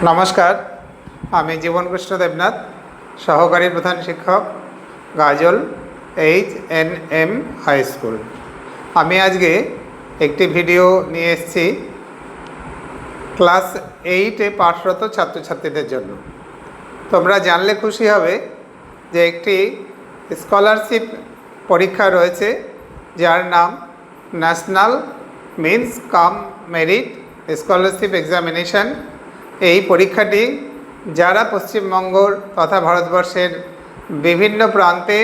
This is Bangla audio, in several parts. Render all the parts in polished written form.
নমস্কার, আমি জীবন কৃষ্ণ দেবনাথ, সহকারী প্রধান শিক্ষক, গাজল HNM হাই স্কুল। আমি আজকে একটি ভিডিও নিয়ে এসেছি ক্লাস 8-এ পাঠরত ছাত্রছাত্রীদের জন্য। তোমরা জানলে খুশি হবে যে একটি স্কলারশিপ পরীক্ষা রয়েছে যার নাম ন্যাশনাল মিন্স কাম মেরিট স্কলারশিপ এক্সামিনেশন। এই পরীক্ষাটি যারা পশ্চিমবঙ্গ তথা ভারতবর্ষের বিভিন্ন প্রান্তে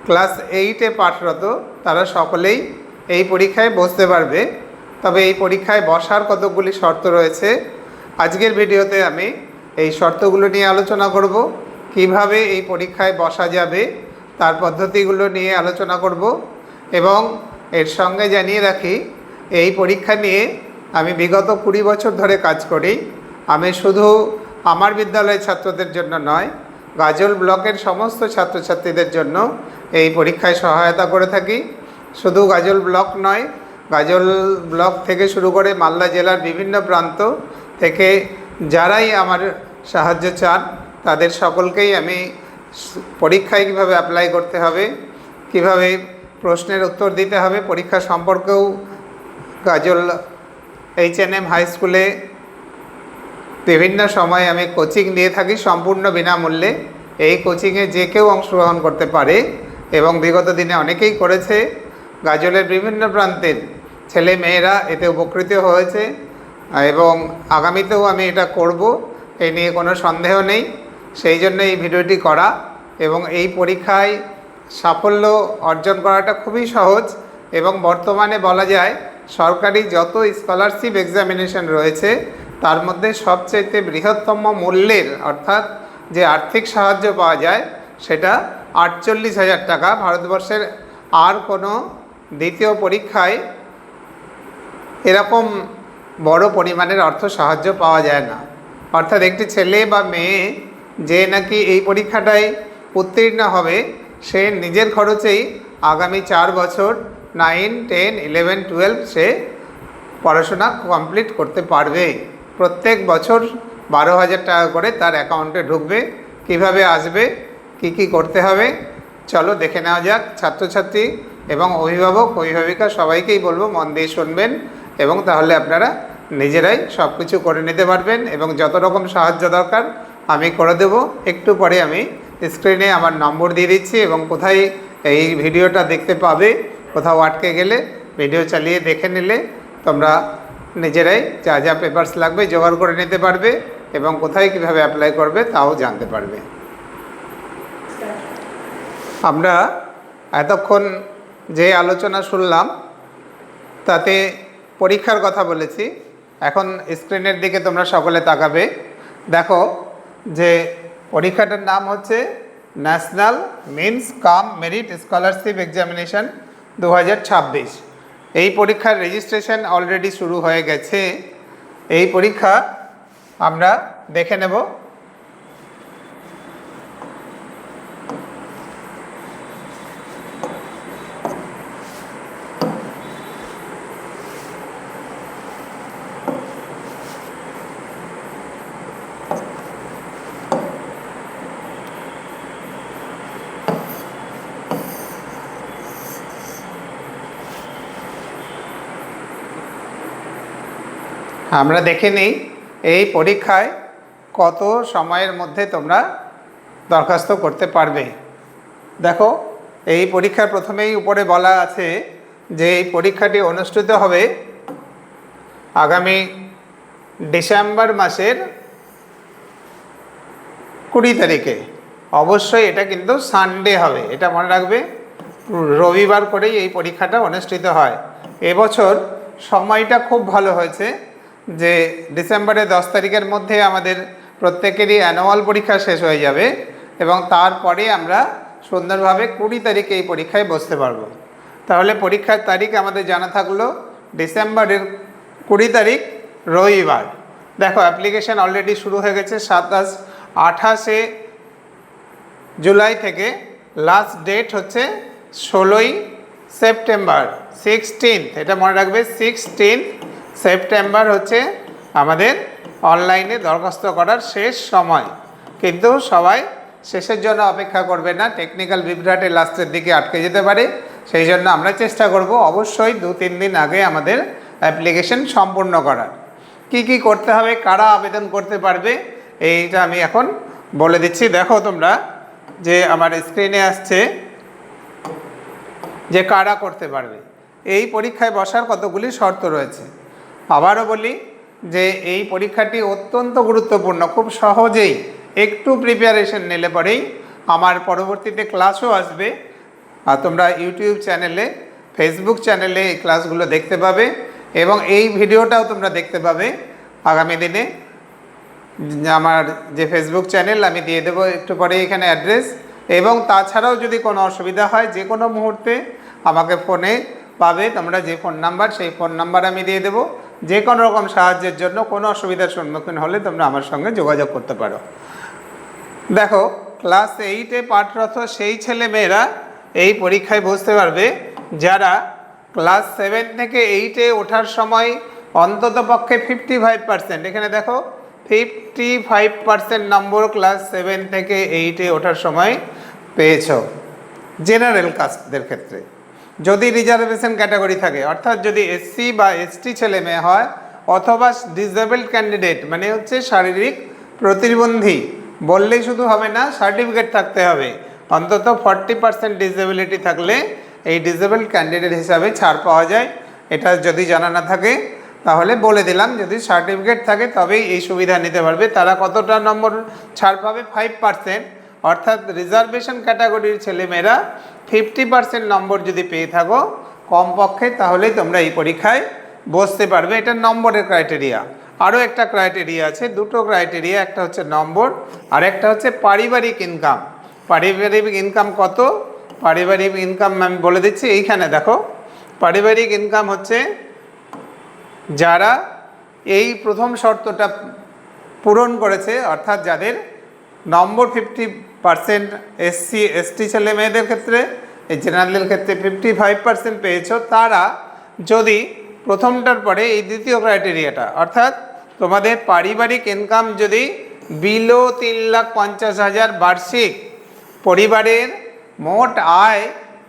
ক্লাস 8-এ পাঠরত তারা সকলেই এই পরীক্ষায় বসতে পারবে। তবে এই পরীক্ষায় বসার কতগুলি শর্ত রয়েছে। আজকের ভিডিওতে আমি এই শর্তগুলো নিয়ে আলোচনা করব, কিভাবে এই পরীক্ষায় বসা যাবে তার পদ্ধতিগুলো নিয়ে আলোচনা করব। এবং এর সঙ্গে জানিয়ে রাখি, এই পরীক্ষা নিয়ে আমি বিগত 20 বছর ধরে কাজ করি। আমি শুধু আমার বিদ্যালয়ের ছাত্রদের জন্য নয়, গাজল ব্লকের সমস্ত ছাত্রছাত্রীদের জন্য এই পরীক্ষায় সহায়তা করে থাকি। শুধু গাজল ব্লক নয়, গাজল ব্লক থেকে শুরু করে মালদা জেলার বিভিন্ন প্রান্ত থেকে যারাই আমার সাহায্য চান তাদের সকলকেই আমি পরীক্ষায় কীভাবে অ্যাপ্লাই করতে হবে, কিভাবে প্রশ্নের উত্তর দিতে হবে, পরীক্ষা সম্পর্কেও গাজল HNM হাই স্কুলে বিভিন্ন সময় আমি কোচিং দিয়ে থাকি সম্পূর্ণ বিনামূল্যে। এই কোচিংয়ে যে কেউ অংশগ্রহণ করতে পারে এবং বিগত দিনে অনেকেই করেছে। গাজলের বিভিন্ন প্রান্তের ছেলে মেয়েরা এতে উপকৃত হয়েছে এবং আগামীতেও আমি এটা করব, এই নিয়ে কোনো সন্দেহ নেই। সেই জন্য এই ভিডিওটি করা। এবং এই পরীক্ষায় সাফল্য অর্জন করাটা খুবই সহজ এবং বর্তমানে বলা যায় সরকারি যত স্কলারশিপ এক্সামিনেশন রয়েছে তার মধ্যে সবচেয়ে বৃহত্তম মূল্যের অর্থাৎ যে আর্থিক সাহায্য পাওয়া যায় সেটা 48,000 টাকা। ভারতবর্ষের আর কোনো দ্বিতীয় পরীক্ষায় এরকম বড় পরিমাণের অর্থ সাহায্য পাওয়া যায় না। অর্থাৎ একটি ছেলে বা মেয়ে যে নাকি এই পরীক্ষাটায় উত্তীর্ণ হবে সে নিজের খরচেই আগামী 4 বছর 9, 10, 11, 12 সে পড়াশোনা কমপ্লিট করতে পারবে। প্রত্যেক বছর 12,000 টাকা করে তার অ্যাকাউন্টে ঢুকবে। কিভাবে আসবে, কি করতে হবে, চলো দেখে নেওয়া যাক। ছাত্রছাত্রী এবং অভিভাবক অভিভাবিকা সবাইকেই বলবো মন দিয়ে শুনবেন এবং তাহলে আপনারা নিজেরাই সব কিছু করে নিতে পারবেন এবং যত রকম সাহায্য দরকার আমি করে দেব। একটু পরে আমি স্ক্রিনে আমার নম্বর দিয়ে দিচ্ছি এবং কোথায় এই ভিডিওটা দেখতে পাবে, কোথাও আটকে গেলে ভিডিও চালিয়ে দেখে নিলে তোমরা নিজেরাই যা যা পেপারস লাগবে জোগাড় করে নিতে পারবে এবং কোথায় কিভাবে অ্যাপ্লাই করবে তাও জানতে পারবে। আমরা এতক্ষণ যে আলোচনা শুনলাম তাতে পরীক্ষার কথা বলেছি। এখন স্ক্রিনের দিকে তোমরা সকলে তাকাবে। দেখো যে পরীক্ষাটার নাম হচ্ছে ন্যাশনাল মিন্স কাম মেরিট স্কলারশিপ এক্সামিনেশন 2026। এই পরীক্ষার রেজিস্ট্রেশন অলরেডি শুরু হয়ে গেছে। এই পরীক্ষা আমরা দেখে নেব। আমরা দেখে নিই এই পরীক্ষায় কত সময়ের মধ্যে তোমরা দরখাস্ত করতে পারবে। দেখো এই পরীক্ষার প্রথমেই উপরে বলা আছে যে এই পরীক্ষাটি অনুষ্ঠিত হবে আগামী ডিসেম্বর মাসের 20 তারিখে। অবশ্যই এটা কিন্তু সানডে হবে, এটা মনে রাখবে। রবিবার করেই এই পরীক্ষাটা অনুষ্ঠিত হয়। এবছর সময়টা খুব ভালো হয়েছে যে ডিসেম্বরের 10 তারিখের মধ্যে আমাদের প্রত্যেকেরই অ্যানুয়াল পরীক্ষা শেষ হয়ে যাবে এবং তারপরে আমরা সুন্দরভাবে 20 তারিখে এই পরীক্ষায় বসতে পারবো। তাহলে পরীক্ষার তারিখ আমাদের জানা থাকলো ডিসেম্বরের 20 তারিখ রবিবার। দেখো অ্যাপ্লিকেশান অলরেডি শুরু হয়ে গেছে 28 জুলাই থেকে। লাস্ট ডেট হচ্ছে 16 সেপ্টেম্বর, 16th, এটা মনে রাখবে। 16 সেপ্টেম্বর হচ্ছে আমাদের অনলাইনে দরখাস্ত করার শেষ সময়, কিন্তু সবাই শেষের জন্য অপেক্ষা করবে না, টেকনিক্যাল বিভ্রাটে লাস্টের দিকে আটকে যেতে পারে। সেই জন্য আমরা চেষ্টা করব অবশ্যই 2-3 দিন আগে আমাদের অ্যাপ্লিকেশন সম্পূর্ণ করার। কি কি করতে হবে, কারা আবেদন করতে পারবে, এইটা আমি এখন বলে দিচ্ছি। দেখো তোমরা যে আমার স্ক্রিনে আসছে যে কারা করতে পারবে। এই পরীক্ষায় বসার কতগুলি শর্ত রয়েছে। আবারও বলি যে এই পরীক্ষাটি অত্যন্ত গুরুত্বপূর্ণ, খুব সহজেই একটু প্রিপারেশন নিলে পরেই আমার পরবর্তীতে ক্লাসও আসবে, আর তোমরা ইউটিউব চ্যানেলে, ফেসবুক চ্যানেলে এই ক্লাসগুলো দেখতে পাবে এবং এই ভিডিওটাও তোমরা দেখতে পাবে আগামী দিনে। আমার যে ফেসবুক চ্যানেল আমি দিয়ে দেবো একটু পরে এখানে অ্যাড্রেস, এবং তাছাড়াও যদি কোনো অসুবিধা হয় যে কোনো মুহূর্তে আমাকে ফোনে পাবে তোমরা, যে ফোন নাম্বার সেই ফোন নাম্বার আমি দিয়ে দেবো। যে কোনো রকম সাহায্যের জন্য কোনো অসুবিধার সম্মুখীন হলে তোমরা আমার সঙ্গে যোগাযোগ করতে পারো। দেখো, ক্লাস 8-এ পাঠরত সেই ছেলে মেয়েরা এই পরীক্ষায় বসতে পারবে যারা ক্লাস 7 থেকে 8-এ ওঠার সময় অন্তত পক্ষে 55%, এখানে দেখো 55% নম্বর ক্লাস 7 থেকে 8-এ ওঠার সময় পেয়েছ জেনারেল কাস্টদের ক্ষেত্রে। যদি রিজার্ভেশন ক্যাটাগরি থাকে, অর্থাৎ যদি এসসি বা এসটি ছেলে মেয়ে হয় অথবা ডিসেবলড ক্যান্ডিডেট, মানে হচ্ছে শারীরিক প্রতিবন্ধী বললেই শুধু হবে না, সার্টিফিকেট থাকতে হবে। অন্তত 40% ডিসেবিলিটি থাকলে এই ডিসেবলড ক্যান্ডিডেট হিসাবে ছাড় পাওয়া যায়। এটা যদি জানা না থাকে তাহলে বলে দিলাম, যদি সার্টিফিকেট থাকে তবেই এই সুবিধা নিতে পারবে। তারা কতটা নম্বর ছাড় পাবে? 5%। অর্থাৎ রিজার্ভেশন ক্যাটাগরির ছেলেমেয়েরা 50% নম্বর যদি পেয়ে থাকো কমপক্ষে, তাহলেই তোমরা এই পরীক্ষায় বসতে পারবে। এটা নম্বরের ক্রাইটেরিয়া। আরও একটা ক্রাইটেরিয়া আছে, দুটো ক্রাইটেরিয়া, একটা হচ্ছে নম্বর আর একটা হচ্ছে পারিবারিক ইনকাম। পারিবারিক ইনকাম কত? পারিবারিক ইনকাম আমি বলে দিচ্ছি, এইখানে দেখো। পারিবারিক ইনকাম হচ্ছে যারা এই প্রথম শর্তটা পূরণ করেছে, অর্থাৎ যাদের নম্বর 50% এসসি এসটি ছেলে মেয়েদের ক্ষেত্রে, এই জেনারেলের ক্ষেত্রে 55% পেয়েছ, তারা যদি প্রথমটার পরে এই দ্বিতীয় ক্রাইটেরিয়াটা, অর্থাৎ তোমাদের পারিবারিক ইনকাম যদি বিলো 3,50,000 বার্ষিক, পরিবারের মোট আয়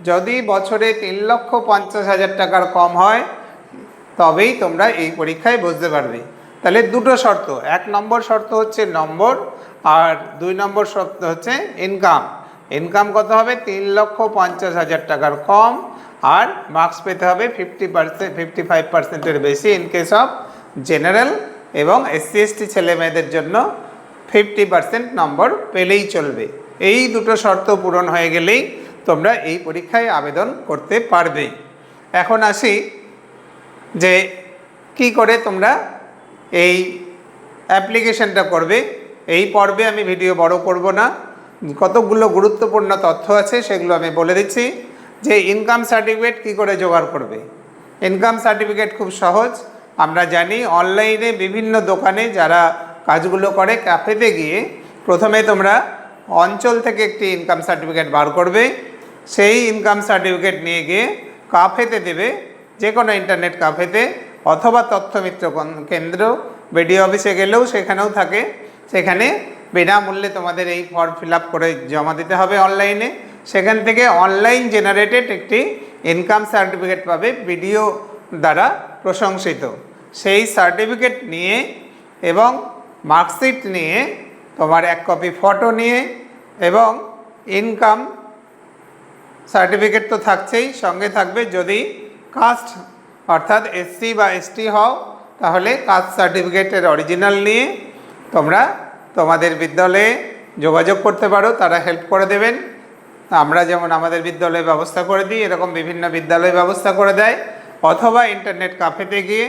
যদি বছরে 3,50,000 টাকার কম হয়, তবেই তোমরা এই পরীক্ষায় বসতে পারবে। তাহলে দুটো শর্ত, 1 নম্বর শর্ত হচ্ছে নম্বর আর 2 নম্বর শর্ত হচ্ছে ইনকাম। ইনকাম কত হবে? 3,50,000 টাকার কম, আর মার্কস পেতে হবে 55%-এর বেশি ইন কেস অফ জেনারেল, এবং এসসি এসটি ছেলে মেয়েদের জন্য 50% নম্বর পেলেই চলবে। এই দুটো শর্ত পূরণ হয়ে গেলেই তোমরা এই পরীক্ষায় আবেদন করতে পারবে। এখন আসি যে কি করে তোমরা এই অ্যাপ্লিকেশনটা করবে। এই পর্বে আমি ভিডিও বড় করব না, কতগুলো গুরুত্বপূর্ণ তথ্য আছে সেগুলো আমি বলে দিচ্ছি। যে ইনকাম সার্টিফিকেট কি করে জোগাড় করবে। ইনকাম সার্টিফিকেট খুব সহজ, আমরা জানি। অনলাইনে বিভিন্ন দোকানে যারা কাজগুলো করে, ক্যাফেতে গিয়ে প্রথমে তোমরা অঞ্চল থেকে একটি ইনকাম সার্টিফিকেট বার করবে। সেই ইনকাম সার্টিফিকেট নিয়ে গিয়ে কাফেতে দেবে, যে কোনো ইন্টারনেট কাফেতে অথবা তথ্যমিত্র কেন্দ্র, বিডিও অফিসে গেলেও সেখানেও থাকে। সেখানে বিনামূল্যে তোমাদের এই ফর্ম ফিল আপ করে জমা দিতে হবে অনলাইনে। সেখান থেকে অনলাইন জেনারেটেড একটি ইনকাম সার্টিফিকেট পাবে, বিডিও দ্বারা প্রশংসিত। সেই সার্টিফিকেট নিয়ে এবং মার্কশিট নিয়ে, তোমার 1 কপি ফটো নিয়ে, এবং ইনকাম সার্টিফিকেট তো থাকছেই, সঙ্গে থাকবে যদি কাস্ট অর্থাৎ এসসি বা এসটি হও তাহলে কাস্ট সার্টিফিকেটের অরিজিনাল নিয়ে তোমরা তোমাদের বিদ্যালয়ে যোগাযোগ করতে পারো, তারা হেল্প করে দেবেন। আমরা যেমন আমাদের বিদ্যালয়ে ব্যবস্থা করে দিই, এরকম বিভিন্ন বিদ্যালয় ব্যবস্থা করে দেয়। অথবা ইন্টারনেট কাফেতে গিয়ে,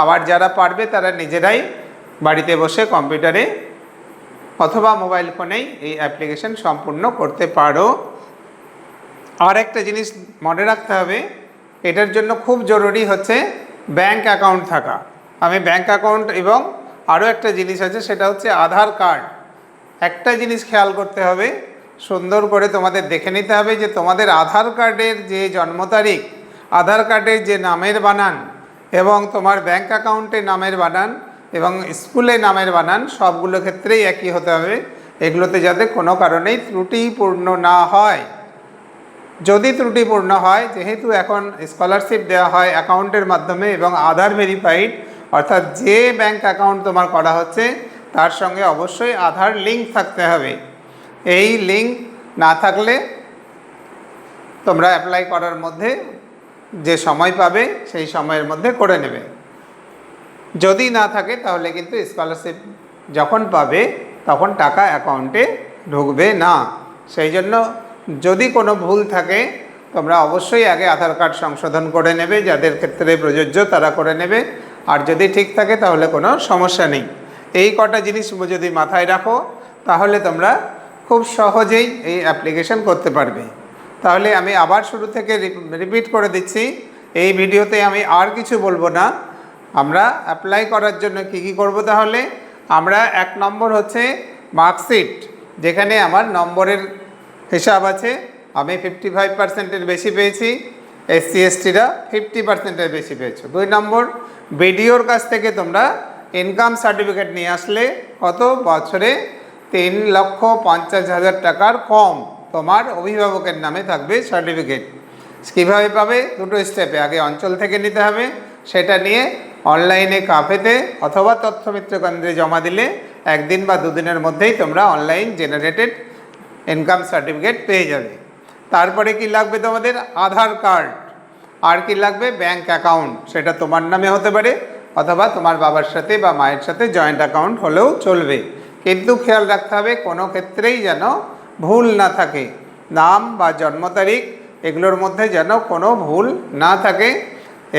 আবার যারা পারবে তারা নিজেরাই বাড়িতে বসে কম্পিউটারে অথবা মোবাইল ফোনেই এই অ্যাপ্লিকেশন সম্পূর্ণ করতে পারো। আর একটা জিনিস মনে রাখতে হবে, এটার জন্য খুব জরুরি হচ্ছে ব্যাংক অ্যাকাউন্ট থাকা। আমি ব্যাংক অ্যাকাউন্ট এবং আরও একটা জিনিস আছে, সেটা হচ্ছে আধার কার্ড। একটা জিনিস খেয়াল করতে হবে, সুন্দর করে তোমাদের দেখে নিতে হবে যে তোমাদের আধার কার্ডের যে জন্ম তারিখ, আধার কার্ডের যে নামের বানান এবং তোমার ব্যাংক অ্যাকাউন্টের নামের বানান, এবং স্কুলে নামের বানান সবগুলো ক্ষেত্রেই একই হতে হবে। এগুলোতে যাতে কোনো কারণেই ত্রুটিপূর্ণ না হয়। যদি ত্রুটিপূর্ণ হয়, যেহেতু এখন স্কলারশিপ দেওয়া হয় অ্যাকাউন্টের মাধ্যমে এবং আধার ভেরিফাইড, অর্থাৎ যে ব্যাংক অ্যাকাউন্ট তোমার করা হচ্ছে তার সঙ্গে অবশ্যই আধার লিঙ্ক থাকতে হবে। এই লিঙ্ক না থাকলে তোমরা অ্যাপ্লাই করার মধ্যে যে সময় পাবে সেই সময়ের মধ্যে করে নেবে। যদি না থাকে তাহলে কিন্তু স্কলারশিপ যখন পাবে তখন টাকা অ্যাকাউন্টে ঢুকবে না। সেই জন্য যদি কোনো ভুল থাকে তোমরা অবশ্যই আগে আধার কার্ড সংশোধন করে নেবে, যাদের ক্ষেত্রে প্রযোজ্য তারা করে নেবে। আর যদি ঠিক থাকে তাহলে কোনো সমস্যা নেই। এই কটা জিনিস যদি মাথায় রাখো তাহলে তোমরা খুব সহজেই এই অ্যাপ্লিকেশন করতে পারবে। তাহলে আমি আবার শুরু থেকে রিপিট করে দিচ্ছি, এই ভিডিওতে আমি আর কিছু বলবো না। আমরা অ্যাপ্লাই করার জন্য কি করব, তাহলে আমরা 1 নম্বর হচ্ছে মার্কশিট, যেখানে আমার নম্বরের হিসাব আছে। আমি 55%-এর বেশি পেয়েছি, SC STরা 50%-এর বেশি পেয়েছো। 2 নম্বর বিডিওর কাছ থেকে তোমরা ইনকাম সার্টিফিকেট নিয়ে আসলে কত বছরে 3,50,000 টাকার কম তোমার অভিভাবকের নামে থাকবে সার্টিফিকেট। কীভাবে পাবে? দুটো স্টেপে, আগে অঞ্চল থেকে নিতে হবে, সেটা নিয়ে অনলাইনে কাফেতে অথবা তথ্যমিত্র কেন্দ্রে জমা দিলে 1 দিন বা 2 দিনের মধ্যেই তোমরা অনলাইন জেনারেটেড ইনকাম সার্টিফিকেট পেয়ে যাবে। তারপরে কি লাগবে তোমাদের? আধার কার্ড। আর কি লাগবে? Bank account. সেটা তোমার নামে হতে পারে অথবা তোমার বাবার সাথে বা মায়ের সাথে জয়েন্ট অ্যাকাউন্ট হলেও চলবে। কিন্তু খেয়াল রাখতে হবে কোনো ক্ষেত্রেই যেন ভুল না থাকে, নাম বা জন্ম তারিখ এগুলোর মধ্যে যেন কোনো ভুল না থাকে।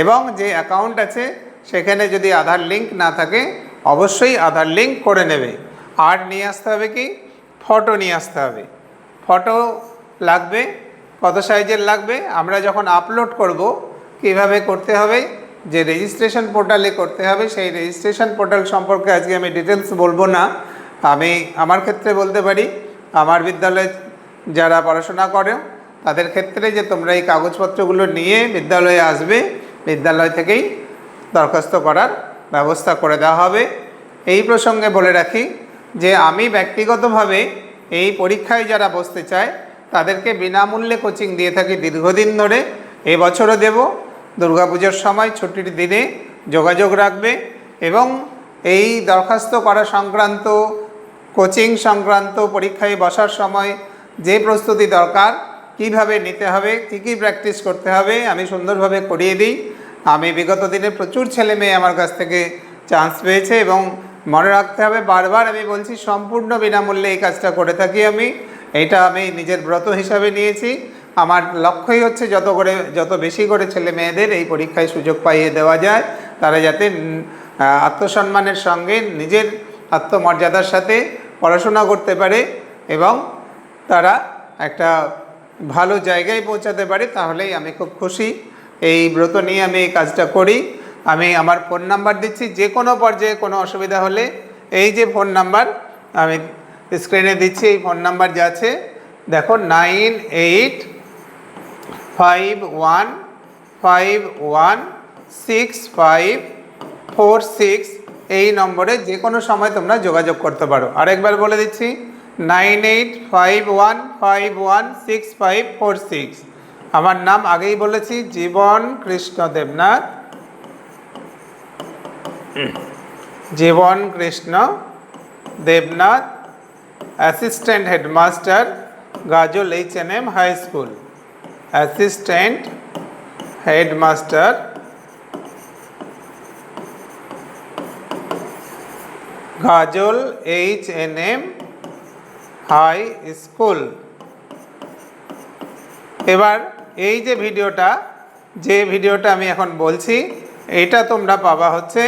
এবং যে অ্যাকাউন্ট আছে সেখানে যদি আধার লিঙ্ক না থাকে অবশ্যই আধার লিঙ্ক করে নেবে। আর নিয়ে আসতে হবে কি? ফটো নিয়ে আসতে হবে। ফটো লাগবে। কত সাইজের লাগবে? আমরা যখন আপলোড করব কিভাবে করতে হবে, যে রেজিস্ট্রেশন পোর্টালে করতে হবে, সেই রেজিস্ট্রেশন পোর্টাল সম্পর্কে আজকে আমি ডিটেলস বলবো না। আমি আমার ক্ষেত্রে বলতে পারি, আমার বিদ্যালয়ে যারা পড়াশোনা করে তাদের ক্ষেত্রে যে তোমরা এই কাগজপত্রগুলো নিয়ে বিদ্যালয়ে আসবে, বিদ্যালয় থেকেই দরখাস্ত করার ব্যবস্থা করে দেওয়া হবে। এই প্রসঙ্গে বলে রাখি যে আমি ব্যক্তিগতভাবে এই পরীক্ষায় যারা বসতে চায় তাদেরকে বিনামূল্যে কোচিং দিয়ে থাকি দীর্ঘদিন ধরে। এবছরও দেব। দুর্গাপুজোর সময় ছুটির দিনে যোগাযোগ রাখবে এবং এই দরখাস্ত করা সংক্রান্ত, কোচিং সংক্রান্ত, পরীক্ষায় বসার সময় যে প্রস্তুতি দরকার, কিভাবে নিতে হবে, কী প্র্যাকটিস করতে হবে আমি সুন্দরভাবে করিয়ে দিই। আমি বিগত দিনে প্রচুর ছেলে মেয়ে আমার কাছ থেকে চান্স পেয়েছে এবং মনে রাখতে হবে, বারবার আমি বলছি, সম্পূর্ণ বিনামূল্যে এই কাজটা করে থাকি আমি। এইটা আমি নিজের ব্রত হিসাবে নিয়েছি। আমার লক্ষ্যই হচ্ছে যত বেশি করে ছেলে মেয়েদের এই পরীক্ষায় সুযোগ পাইয়ে দেওয়া যায়, তারা যাতে আত্মসম্মানের সঙ্গে নিজের আত্মমর্যাদার সাথে পড়াশোনা করতে পারে এবং তারা একটা ভালো জায়গায় পৌঁছাতে পারে। তাহলেই আমি খুব খুশি। এই ব্রত নিয়ে আমি এই কাজটা করি। আমি আমার ফোন নাম্বার দিচ্ছি, যে কোনো পর্যায়ে কোনো অসুবিধা হলে এই যে ফোন নাম্বার আমি স্ক্রিনে দিচ্ছি, এই ফোন নাম্বার যা আছে দেখো, 9851516546, এই নম্বরে যে কোনো সময় তোমরা যোগাযোগ করতে পারো। আরেকবার বলে দিচ্ছি, 9851516546। আমার নাম আগেই বলেছি, Jiban Krishna Debnath. Jiban Krishna Debnath, assistant headmaster, Gazole HNM high school. Assistant headmaster, Gazole HNM high school. এবার এই যে ভিডিওটা আমি এখন বলছি, এটা তোমরা পাবা হচ্ছে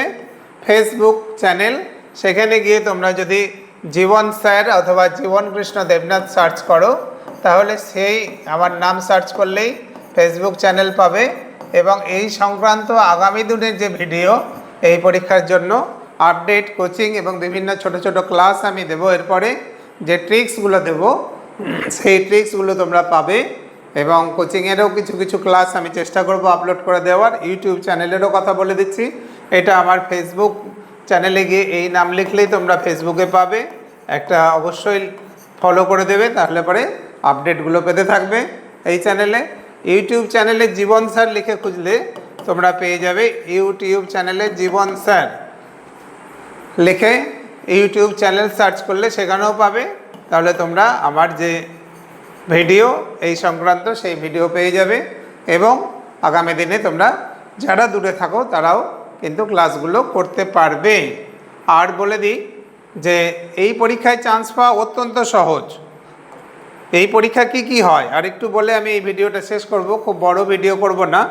ফেসবুক চ্যানেল। সেখানে গিয়ে তোমরা যদি জীবন স্যার অথবা জীবন কৃষ্ণ দেবনাথ সার্চ করো তাহলে সেই আমার নাম সার্চ করলেই ফেসবুক চ্যানেল পাবে। এবং এই সংক্রান্ত আগামী দিনের যে ভিডিও, এই পরীক্ষার জন্য আপডেট, কোচিং এবং বিভিন্ন ছোট ছোট ক্লাস আমি দেবো। এরপরে যে ট্রিক্সগুলো দেবো সেই ট্রিক্সগুলো তোমরা পাবে। এবং কোচিংয়েরও কিছু কিছু ক্লাস আমি চেষ্টা করব আপলোড করে দেওয়ার। ইউটিউব চ্যানেলেরও কথা বলে দিচ্ছি, এটা আমার ফেসবুক চ্যানেলে গিয়ে এই নাম লিখলেই তোমরা ফেসবুকে পাবে, একটা অবশ্যই ফলো করে দেবে, তাহলে পরে আপডেটগুলো পেতে থাকবে এই চ্যানেলে। ইউটিউব চ্যানেলে জীবন স্যার লিখে খুঁজলে তোমরা পেয়ে যাবে, ইউটিউব চ্যানেলে জীবন স্যার লিখে ইউটিউব চ্যানেল সার্চ করলে সেখানেও পাবে। তাহলে তোমরা আমার যে ভিডিও এই সংক্রান্ত সেই ভিডিও পেয়ে যাবে, এবং আগামী দিনে তোমরা যারা দূরে থাকো তারাও কিন্তু ক্লাসগুলো করতে পারবে। আর বলে দিই যে এই পরীক্ষায় চান্স পাওয়া অত্যন্ত সহজ। এই পরীক্ষা কি হয় আর একটু বলে আমি এই ভিডিওটা শেষ করব, খুব বড় ভিডিও করব না।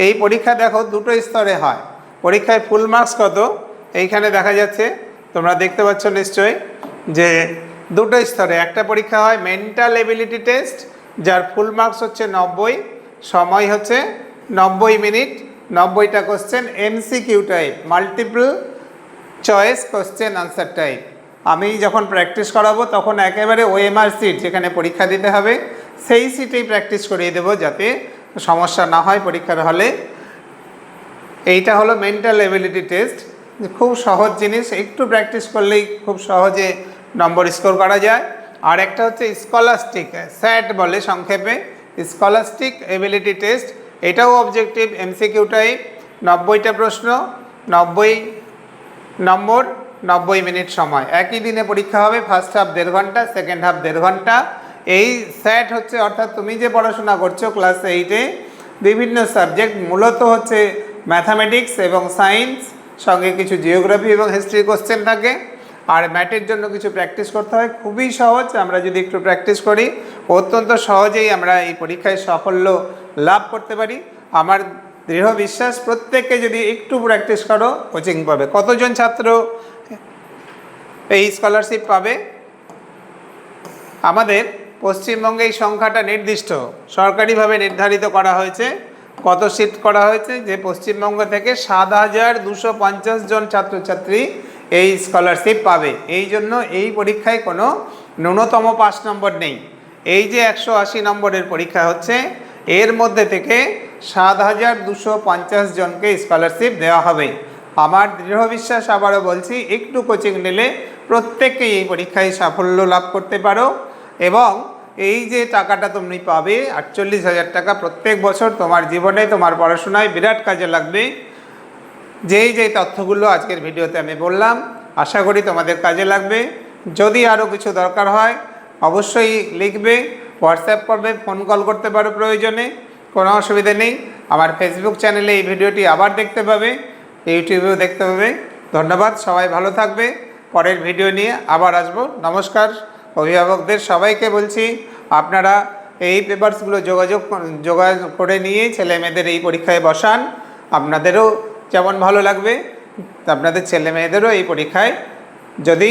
এই পরীক্ষা দেখো দুটো স্তরে হয়। পরীক্ষায় ফুল মার্কস কত এইখানে দেখা যাচ্ছে, তোমরা দেখতে পাচ্ছ নিশ্চয়ই যে দুটো স্তরে একটা পরীক্ষা হয় মেন্টাল এবিলিটি টেস্ট, যার ফুল মার্কস হচ্ছে 90, সময় হচ্ছে 90 মিনিট, 90টা question, MCQ type, multiple choice question answer type. আমি যখন প্র্যাকটিস করাবো তখন একেবারে ওএমআর সিট যেখানে পরীক্ষা দিতে হবে সেই সিটেই প্র্যাকটিস করিয়ে দেবো, যাতে সমস্যা না হয় পরীক্ষার হলে। এইটা হলো মেন্টাল এবিলিটি টেস্ট, খুব সহজ জিনিস, একটু প্র্যাকটিস করলেই খুব সহজে নম্বর স্কোর করা যায়। আর একটা হচ্ছে স্কলাস্টিক, স্যাট বলে সংক্ষেপে, স্কলাস্টিক এবিলিটি টেস্ট। এটাও অবজেক্টিভ এমসিকিউ টাইপ, 90টা প্রশ্ন, 90 নম্বর, 90 মিনিট সময়। একই দিনে পরীক্ষা হবে, ফার্স্ট হাফ 1.5 ঘন্টা, সেকেন্ড হাফ 1.5 ঘন্টা। এই স্যাট হচ্ছে অর্থাৎ তুমি যে পড়াশোনা করছো ক্লাস 8-এ বিভিন্ন সাবজেক্ট, মূলত হচ্ছে ম্যাথামেটিক্স এবং সায়েন্স, সঙ্গে কিছু জিওগ্রাফি এবং হিস্ট্রি কোশ্চেন থাকে। আর ম্যাথের জন্য কিছু প্র্যাকটিস করতে হয়, খুবই সহজ। আমরা যদি একটু প্র্যাকটিস করি অত্যন্ত সহজেই আমরা এই পরীক্ষায় সাফল্য লাভ করতে পারি। আমার দৃঢ় বিশ্বাস প্রত্যেককে যদি একটু প্র্যাকটিস করো কোচিং পাবে। কতজন ছাত্র এই স্কলারশিপ পাবে? আমাদের পশ্চিমবঙ্গে এই সংখ্যাটা নির্দিষ্ট সরকারিভাবে নির্ধারিত করা হয়েছে। কত সিট করা হয়েছে যে পশ্চিমবঙ্গ থেকে 7,250 জন ছাত্রছাত্রী এই স্কলারশিপ পাবে। এই জন্য এই পরীক্ষায় কোনো ন্যূনতম পাস নম্বর নেই। এই যে 180 নম্বরের পরীক্ষা হচ্ছে, এর মধ্যে থেকে 7,250 জনকে স্কলারশিপ দেওয়া হবে। আমার দৃঢ় বিশ্বাস, আবারও বলছি, একটু কোচিং নিলে প্রত্যেককেই এই পরীক্ষায় সাফল্য লাভ করতে পারো। এবং এই যে টাকাটা তুমি পাবে 48,000 টাকা প্রত্যেক বছর, তোমার জীবনে তোমার পড়াশোনায় বিরাট কাজে লাগবে। যেই তথ্যগুলো আজকের ভিডিওতে আমি বললাম আশা করি তোমাদের কাজে লাগবে। যদি আরও কিছু দরকার হয় অবশ্যই লিখবে, হোয়াটসঅ্যাপ করবে, ফোন কল করতে পারো প্রয়োজনে, কোনো অসুবিধা নেই। আমার ফেসবুক চ্যানেলে এই ভিডিওটি আবার দেখতে পাবে, ইউটিউবেও দেখতে পাবে। ধন্যবাদ, সবাই ভালো থাকবে। পরের ভিডিও নিয়ে আবার আসবো। নমস্কার। অভিভাবকদের সবাইকে বলছি আপনারা এই পেপারসগুলো যোগাযোগ করে নিয়ে ছেলে মেয়েদের এই পরীক্ষায় বসান। আপনাদেরও যেমন ভালো লাগবে, আপনাদের ছেলে মেয়েদেরও এই পরীক্ষায় যদি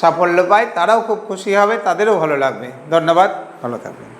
সাফল্য পায় তারাও খুব খুশি হবে, তাদেরও ভালো লাগবে। ধন্যবাদ, ভালো থাকবেন।